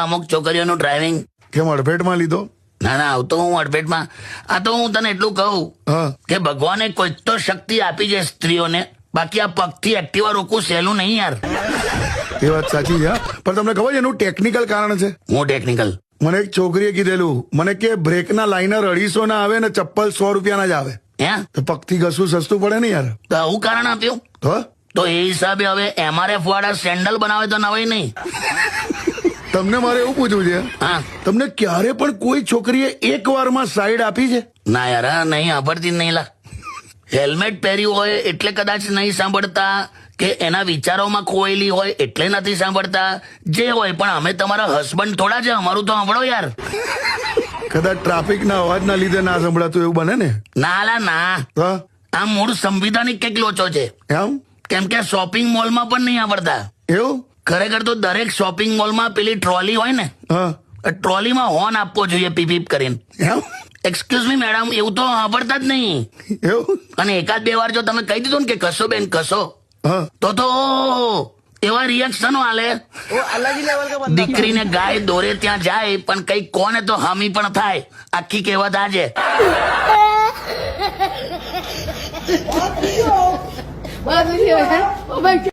અમુક છોકરીઓનું ડ્રાઇવિંગ કેમ અડફેટમાં લીધો? ના ના આવતો હું અડફેટમાં. આ તો હું તને એટલું કહું હા કે ભગવાને કોઈ તો શક્તિ આપી છે સ્ત્રીઓને, બાકી આ પગથી એક્ટિવા રોકવું સહેલું નહીં યાર. એ વાત સાચી છે હા. પણ તમને ખબર છે એનું ટેકનિકલ કારણ છે? હું ટેકનિકલ મને એક છોકરીએ કીધેલું, મને કે બ્રેકના લાઇનર 250 ના આવે ને ચપ્પલ 100 રૂપિયાના જ આવે. હે તો પગથી ઘસવું સસ્તું પડે ને યાર. તો આવું કારણ આપ્યું તો તો એ હિસાબે હવે MRF વાળા સેન્ડલ બનાવે તો નવાઈ નહીં. તમને મારે એવું પૂછવું છે, હા તમને ક્યારે પણ કોઈ છોકરીએ એક વારમાં સાઈડ આપી છે? ના યાર હા, નહીં સાંભળતી જ નહીં લા. હેલ્મેટ પહેર્યું હોય એટલે કદાચ નહીં સાંભળતા, કે એના વિચારોમાં ખોયેલી હોય એટલે નથી સાંભળતા. જે હોય પણ અમે તમારા હસબન્ડ થોડા છે, અમારું તો સાંભળો યાર. કદાચ ટ્રાફિકના અવાજના લીધે ના સંભળાતું એવું બને ને? ના લા ના, તો આ મૂળ સંવિધાનિક કંઈક લોચો છે. એમ કેમ કે શોપિંગ મોલમાં પણ નહીં આવડતા. એવું? ખરેખર તો દરેક શોપિંગ મોલમાં પેલી ટ્રોલી હોય ને, હા ટ્રોલીમાં હોર્ન આપવો જોઈએ પીપ પીપ કરીને. એમ એક્સક્યુઝ મી મેડમ, એવું તો સાંભળતા જ નહીં. એવું? અને એકાદ બે વાર જો તમે કહી દીધું ને કે કશો બેન કશો, હા તો એવા રિએક્શનો આલે. દીકરીને ગાય દોરે ત્યાં જાય પણ કઈ કોને તો હામી પણ થાય. આખી કહેવત આજે. Oh my God.